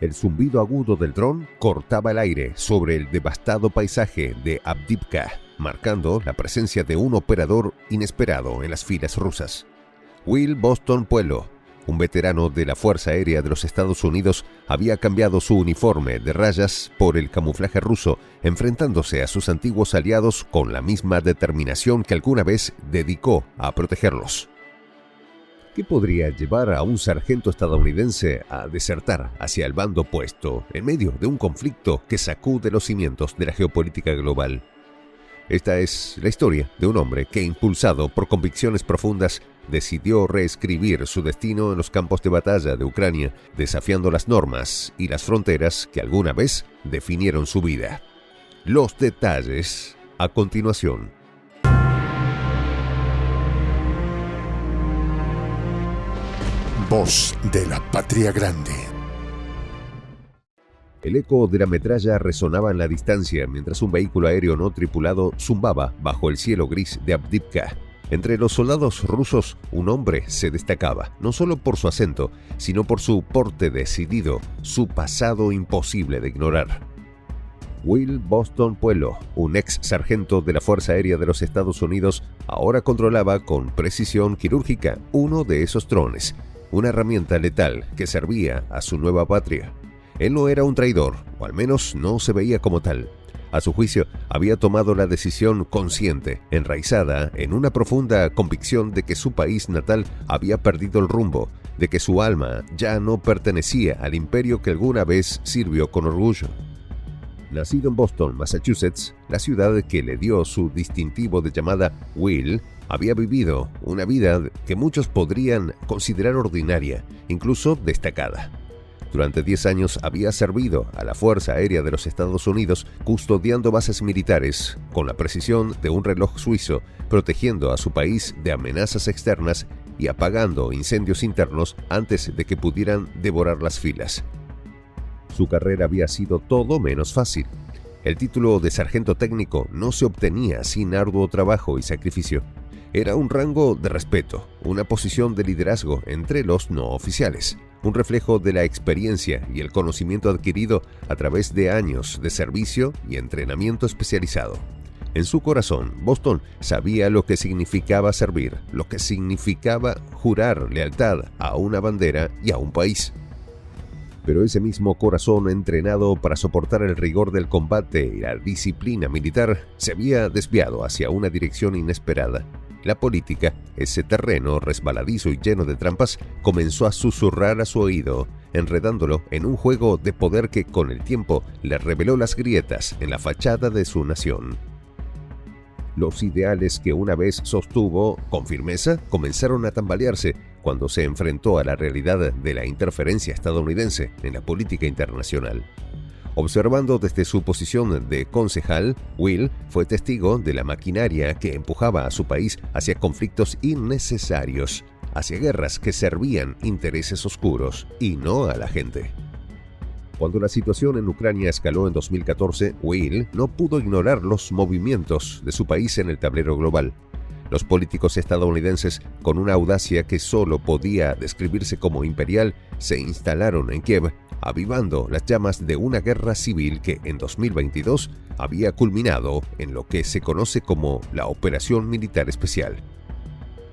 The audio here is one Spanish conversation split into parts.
El zumbido agudo del dron cortaba el aire sobre el devastado paisaje de Avdiivka, marcando la presencia de un operador inesperado en las filas rusas. Will Boston Puelo, un veterano de la Fuerza Aérea de los Estados Unidos, había cambiado su uniforme de rayas por el camuflaje ruso, enfrentándose a sus antiguos aliados con la misma determinación que alguna vez dedicó a protegerlos. ¿Qué podría llevar a un sargento estadounidense a desertar hacia el bando opuesto en medio de un conflicto que sacude los cimientos de la geopolítica global? Esta es la historia de un hombre que, impulsado por convicciones profundas, decidió reescribir su destino en los campos de batalla de Ucrania, desafiando las normas y las fronteras que alguna vez definieron su vida. Los detalles a continuación. Voz de la Patria Grande. El eco de la metralla resonaba en la distancia mientras un vehículo aéreo no tripulado zumbaba bajo el cielo gris de Avdiivka. Entre los soldados rusos, un hombre se destacaba, no solo por su acento, sino por su porte decidido, su pasado imposible de ignorar. Will Boston Puelo, un ex sargento de la Fuerza Aérea de los Estados Unidos, ahora controlaba con precisión quirúrgica uno de esos drones, una herramienta letal que servía a su nueva patria. Él no era un traidor, o al menos no se veía como tal. A su juicio, había tomado la decisión consciente, enraizada en una profunda convicción de que su país natal había perdido el rumbo, de que su alma ya no pertenecía al imperio que alguna vez sirvió con orgullo. Nacido en Boston, Massachusetts, la ciudad que le dio su distintivo de llamada Will, había vivido una vida que muchos podrían considerar ordinaria, incluso destacada. Durante 10 años había servido a la Fuerza Aérea de los Estados Unidos custodiando bases militares con la precisión de un reloj suizo, protegiendo a su país de amenazas externas y apagando incendios internos antes de que pudieran devorar las filas. Su carrera había sido todo menos fácil. El título de sargento técnico no se obtenía sin arduo trabajo y sacrificio. Era un rango de respeto, una posición de liderazgo entre los no oficiales, un reflejo de la experiencia y el conocimiento adquirido a través de años de servicio y entrenamiento especializado. En su corazón, Boston sabía lo que significaba servir, lo que significaba jurar lealtad a una bandera y a un país. Pero ese mismo corazón entrenado para soportar el rigor del combate y la disciplina militar se había desviado hacia una dirección inesperada. La política, ese terreno resbaladizo y lleno de trampas, comenzó a susurrar a su oído, enredándolo en un juego de poder que con el tiempo le reveló las grietas en la fachada de su nación. Los ideales que una vez sostuvo con firmeza comenzaron a tambalearse cuando se enfrentó a la realidad de la interferencia estadounidense en la política internacional. Observando desde su posición de concejal, Will fue testigo de la maquinaria que empujaba a su país hacia conflictos innecesarios, hacia guerras que servían intereses oscuros y no a la gente. Cuando la situación en Ucrania escaló en 2014, Will no pudo ignorar los movimientos de su país en el tablero global. Los políticos estadounidenses, con una audacia que solo podía describirse como imperial, se instalaron en Kiev, avivando las llamas de una guerra civil que en 2022 había culminado en lo que se conoce como la Operación Militar Especial.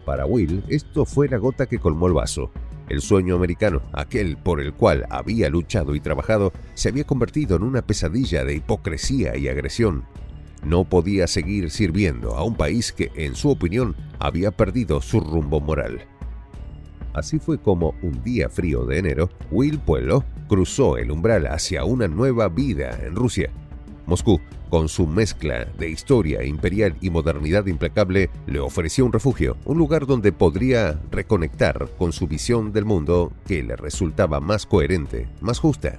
Para Will, esto fue la gota que colmó el vaso. El sueño americano, aquel por el cual había luchado y trabajado, se había convertido en una pesadilla de hipocresía y agresión. No podía seguir sirviendo a un país que, en su opinión, había perdido su rumbo moral. Así fue como, un día frío de enero, Will Puelo cruzó el umbral hacia una nueva vida en Rusia. Moscú, con su mezcla de historia imperial y modernidad implacable, le ofreció un refugio, un lugar donde podría reconectar con su visión del mundo que le resultaba más coherente, más justa.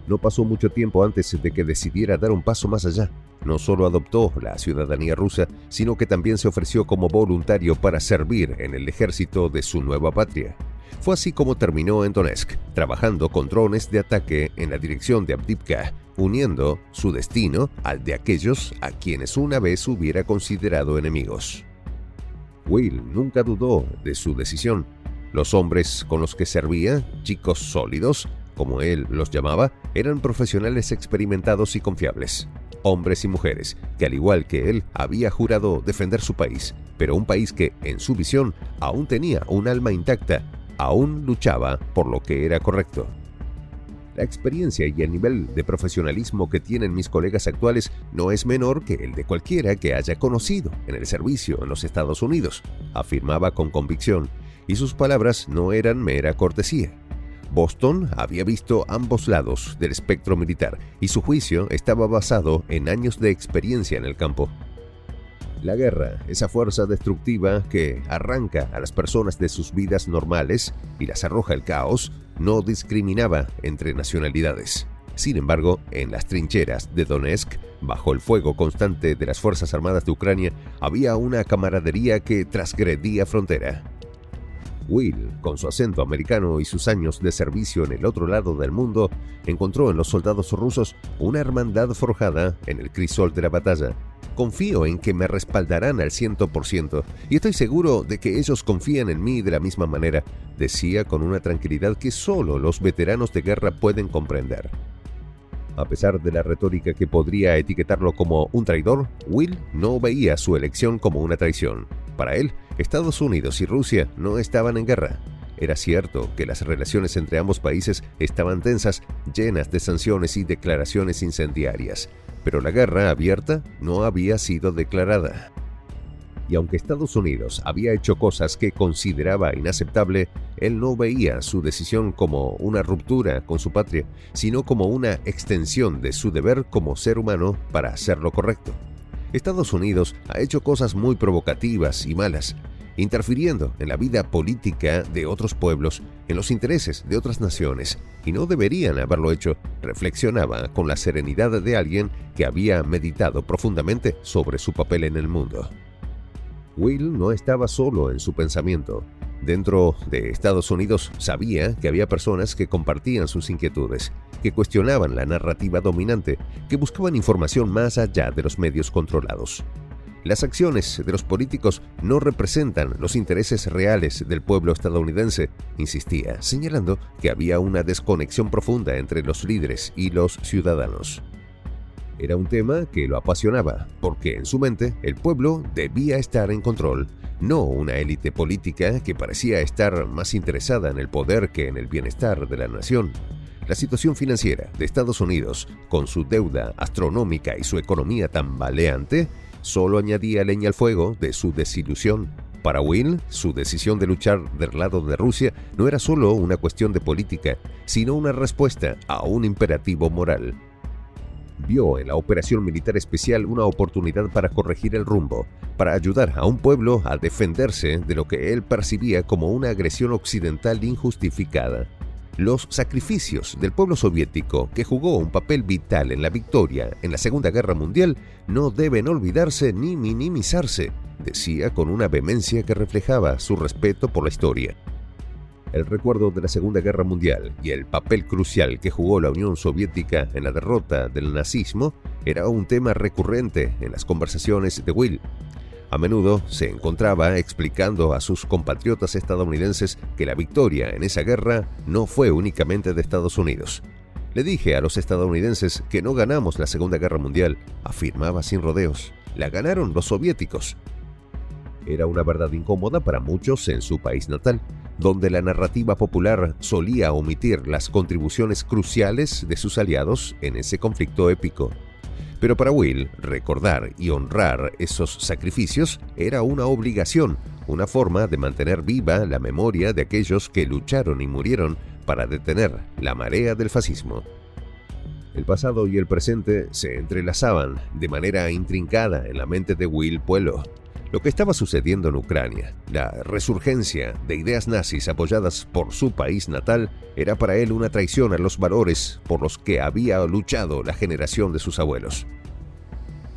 No pasó mucho tiempo antes de que decidiera dar un paso más allá. No solo adoptó la ciudadanía rusa, sino que también se ofreció como voluntario para servir en el ejército de su nueva patria. Fue así como terminó en Donetsk, trabajando con drones de ataque en la dirección de Avdiivka, uniendo su destino al de aquellos a quienes una vez hubiera considerado enemigos. Will nunca dudó de su decisión. Los hombres con los que servía, chicos sólidos, como él los llamaba, eran profesionales experimentados y confiables. Hombres y mujeres que, al igual que él, había jurado defender su país, pero un país que, en su visión, aún tenía un alma intacta, aún luchaba por lo que era correcto. La experiencia y el nivel de profesionalismo que tienen mis colegas actuales no es menor que el de cualquiera que haya conocido en el servicio en los Estados Unidos, afirmaba con convicción, y sus palabras no eran mera cortesía. Boston había visto ambos lados del espectro militar y su juicio estaba basado en años de experiencia en el campo. La guerra, esa fuerza destructiva que arranca a las personas de sus vidas normales y las arroja al caos, no discriminaba entre nacionalidades. Sin embargo, en las trincheras de Donetsk, bajo el fuego constante de las Fuerzas Armadas de Ucrania, había una camaradería que transgredía frontera. Will, con su acento americano y sus años de servicio en el otro lado del mundo, encontró en los soldados rusos una hermandad forjada en el crisol de la batalla. Confío en que me respaldarán al 100% y estoy seguro de que ellos confían en mí de la misma manera, decía con una tranquilidad que solo los veteranos de guerra pueden comprender. A pesar de la retórica que podría etiquetarlo como un traidor, Will no veía su elección como una traición. Para él, Estados Unidos y Rusia no estaban en guerra. Era cierto que las relaciones entre ambos países estaban tensas, llenas de sanciones y declaraciones incendiarias, pero la guerra abierta no había sido declarada. Y aunque Estados Unidos había hecho cosas que consideraba inaceptable, él no veía su decisión como una ruptura con su patria, sino como una extensión de su deber como ser humano para hacer lo correcto. Estados Unidos ha hecho cosas muy provocativas y malas, interfiriendo en la vida política de otros pueblos, en los intereses de otras naciones, y no deberían haberlo hecho, reflexionaba con la serenidad de alguien que había meditado profundamente sobre su papel en el mundo. Will no estaba solo en su pensamiento. Dentro de Estados Unidos sabía que había personas que compartían sus inquietudes, que cuestionaban la narrativa dominante, que buscaban información más allá de los medios controlados. Las acciones de los políticos no representan los intereses reales del pueblo estadounidense, insistía, señalando que había una desconexión profunda entre los líderes y los ciudadanos. Era un tema que lo apasionaba, porque en su mente el pueblo debía estar en control, no una élite política que parecía estar más interesada en el poder que en el bienestar de la nación. La situación financiera de Estados Unidos, con su deuda astronómica y su economía tambaleante, solo añadía leña al fuego de su desilusión. Para Will, su decisión de luchar del lado de Rusia no era solo una cuestión de política, sino una respuesta a un imperativo moral. Vio en la operación militar especial una oportunidad para corregir el rumbo, para ayudar a un pueblo a defenderse de lo que él percibía como una agresión occidental injustificada. Los sacrificios del pueblo soviético, que jugó un papel vital en la victoria en la Segunda Guerra Mundial, no deben olvidarse ni minimizarse, decía con una vehemencia que reflejaba su respeto por la historia. El recuerdo de la Segunda Guerra Mundial y el papel crucial que jugó la Unión Soviética en la derrota del nazismo era un tema recurrente en las conversaciones de Will. A menudo se encontraba explicando a sus compatriotas estadounidenses que la victoria en esa guerra no fue únicamente de Estados Unidos. Le dije a los estadounidenses que no ganamos la Segunda Guerra Mundial, afirmaba sin rodeos. La ganaron los soviéticos. Era una verdad incómoda para muchos en su país natal, donde la narrativa popular solía omitir las contribuciones cruciales de sus aliados en ese conflicto épico. Pero para Will, recordar y honrar esos sacrificios era una obligación, una forma de mantener viva la memoria de aquellos que lucharon y murieron para detener la marea del fascismo. El pasado y el presente se entrelazaban de manera intrincada en la mente de Will Puelo. Lo que estaba sucediendo en Ucrania, la resurgencia de ideas nazis apoyadas por su país natal, era para él una traición a los valores por los que había luchado la generación de sus abuelos.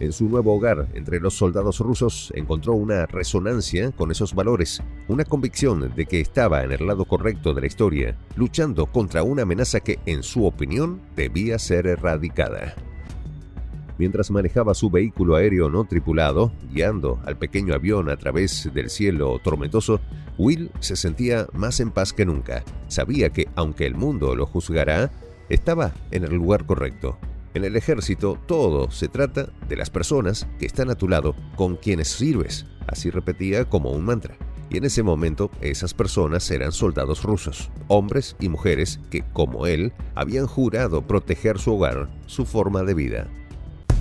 En su nuevo hogar, entre los soldados rusos, encontró una resonancia con esos valores, una convicción de que estaba en el lado correcto de la historia, luchando contra una amenaza que, en su opinión, debía ser erradicada. Mientras manejaba su vehículo aéreo no tripulado, guiando al pequeño avión a través del cielo tormentoso, Will se sentía más en paz que nunca. Sabía que, aunque el mundo lo juzgará, estaba en el lugar correcto. En el ejército todo se trata de las personas que están a tu lado, con quienes sirves. Así repetía como un mantra. Y en ese momento esas personas eran soldados rusos, hombres y mujeres que, como él, habían jurado proteger su hogar, su forma de vida.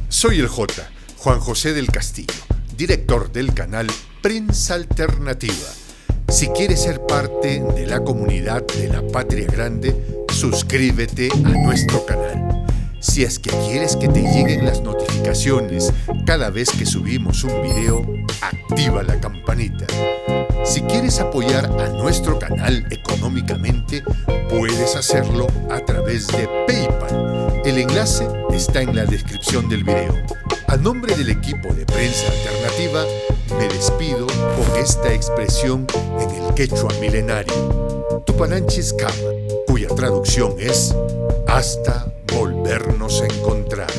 Soy el J, Juan José del Castillo, director del canal Prensa Alternativa. Si quieres ser parte de la comunidad de la Patria Grande, suscríbete a nuestro canal. Si es que quieres que te lleguen las notificaciones cada vez que subimos un video, activa la campanita. Si quieres apoyar a nuestro canal económicamente, puedes hacerlo a través de PayPal. El enlace está en la descripción del video. A nombre del equipo de Prensa Alternativa, me despido con esta expresión en el quechua milenario, Tupananchis Kama, cuya traducción es hasta volvernos a encontrar.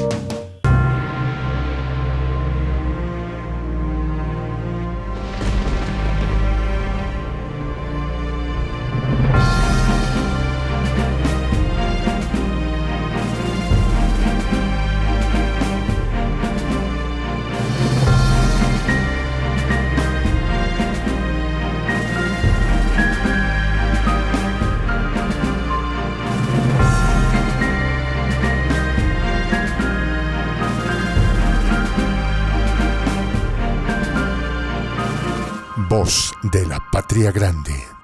Voz de la Patria Grande.